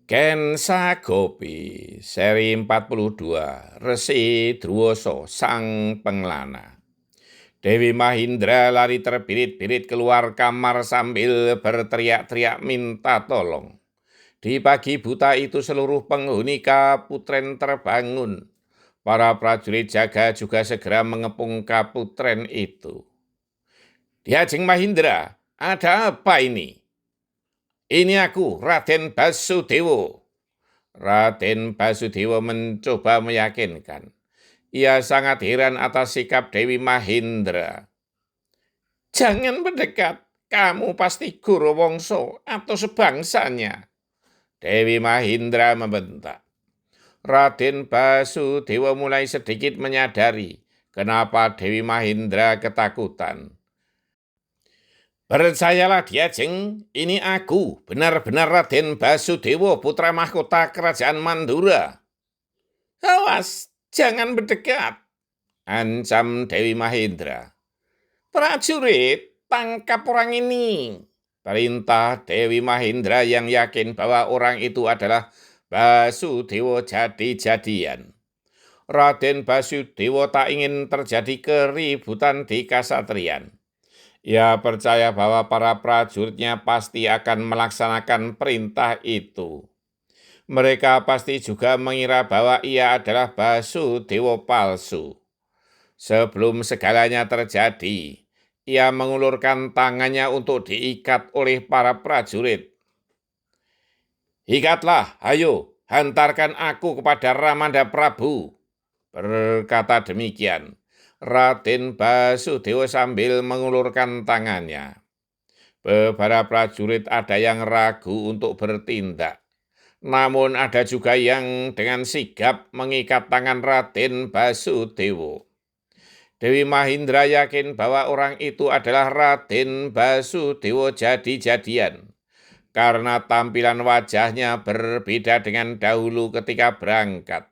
Kensa Gopi, seri 42, Resi Druwoso, Sang Penglana. Dewi Mahindra lari terbirit-birit keluar kamar sambil berteriak-teriak minta tolong. Di pagi buta itu seluruh penghuni Kaputren terbangun. Para prajurit jaga juga segera mengepung Kaputren itu. Diajeng Mahindra, ada apa ini? Ini aku, Raden Basudewo. Raden Basudewa mencoba meyakinkan. Ia sangat heran atas sikap Dewi Mahindra. Jangan mendekat, kamu pasti Gurowongso atau sebangsanya. Dewi Mahindra membentak. Raden Basudewa mulai sedikit menyadari kenapa Dewi Mahindra ketakutan. Percayalah Diajeng, ini aku, benar-benar Raden Basudewa, putra mahkota kerajaan Mandura. Awas, jangan mendekat, ancam Dewi Mahindra. Prajurit, tangkap orang ini. Perintah Dewi Mahindra yang yakin bahwa orang itu adalah Basudewa jadi-jadian. Raden Basudewa tak ingin terjadi keributan di Kasatriyan. Ia percaya bahwa para prajuritnya pasti akan melaksanakan perintah itu. Mereka pasti juga mengira bahwa ia adalah Basudewa palsu. Sebelum segalanya terjadi, ia mengulurkan tangannya untuk diikat oleh para prajurit. Ikatlah, ayo, hantarkan aku kepada Ramanda Prabu. Berkata demikian, Raden Basudewa sambil mengulurkan tangannya. Beberapa prajurit ada yang ragu untuk bertindak. Namun ada juga yang dengan sigap mengikat tangan Raden Basudewa. Dewi Mahindra yakin bahwa orang itu adalah Raden Basudewa jadi-jadian. Karena tampilan wajahnya berbeda dengan dahulu ketika berangkat.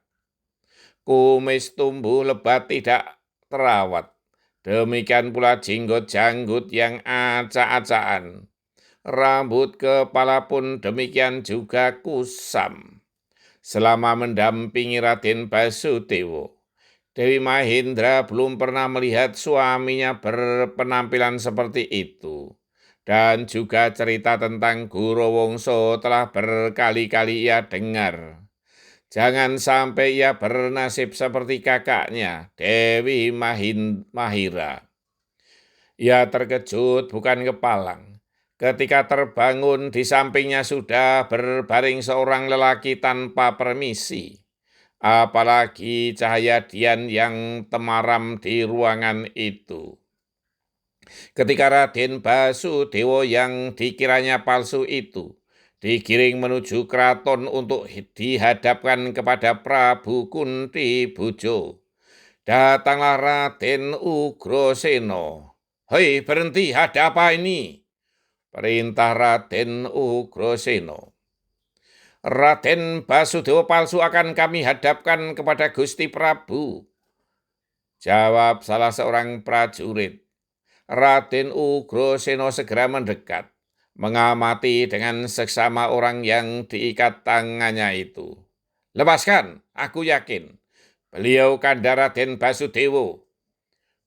Kumis tumbuh lebat tidak terawat. Demikian pula jenggot-janggut yang acak-acakan. Rambut kepala pun demikian juga kusam. Selama mendampingi Raden Basudewa, Dewi Mahindra belum pernah melihat suaminya berpenampilan seperti itu. Dan juga cerita tentang Gurowongso telah berkali-kali ia dengar. Jangan sampai ia bernasib seperti kakaknya, Dewi Mahira. Ia terkejut bukan kepalang. Ketika terbangun di sampingnya sudah berbaring seorang lelaki tanpa permisi. Apalagi cahaya dian yang temaram di ruangan itu. Ketika Raden Basudewa yang dikiranya palsu itu digiring menuju keraton untuk dihadapkan kepada Prabu Kunti Bojo, datanglah Raden Ugrasena. Hei, berhenti, ada apa ini? Perintah Raden Ugrasena. Raden Basudewa palsu akan kami hadapkan kepada Gusti Prabu. Jawab salah seorang prajurit. Raden Ugrasena segera mendekat, mengamati dengan seksama orang yang diikat tangannya itu. Lepaskan, aku yakin. Beliau kanda Raden Basudewa.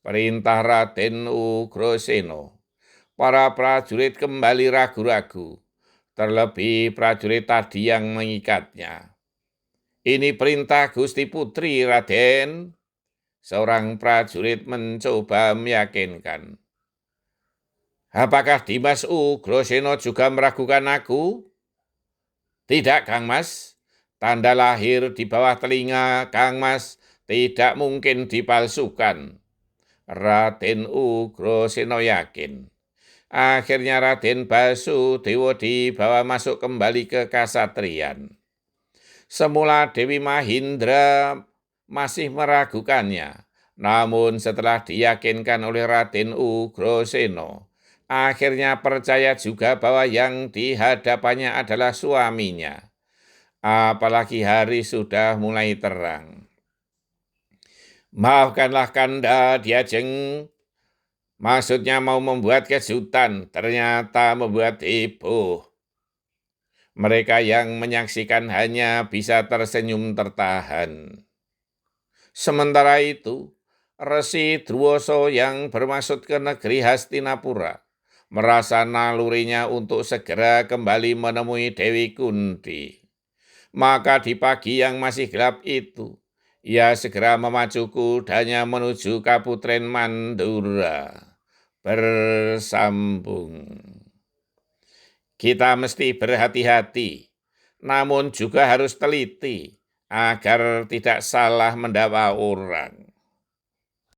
Perintah Raden Ugrasena. Para prajurit kembali ragu-ragu, terlebih prajurit tadi yang mengikatnya. Ini perintah Gusti Putri, Raden. Seorang prajurit mencoba meyakinkan. Apakah Dimas Ugrasena juga meragukan aku? Tidak, Kang Mas. Tanda lahir di bawah telinga Kang Mas tidak mungkin dipalsukan. Raden Ugrasena yakin. Akhirnya Raden Basudewa dibawa masuk kembali ke Kasatriyan. Semula Dewi Mahindra masih meragukannya, namun setelah diyakinkan oleh Raden Ugrasena, akhirnya percaya juga bahwa yang dihadapannya adalah suaminya. Apalagi hari sudah mulai terang. Maafkanlah Kanda Diajeng. Maksudnya mau membuat kejutan, ternyata membuat heboh. Mereka yang menyaksikan hanya bisa tersenyum tertahan. Sementara itu, Resi Druoso yang bermaksud ke negeri Hastinapura merasa nalurinya untuk segera kembali menemui Dewi Kunti. Maka di pagi yang masih gelap itu, ia segera memacu kudanya menuju Kaputren Mandura. Bersambung. Kita mesti berhati-hati, namun juga harus teliti agar tidak salah mendakwa orang.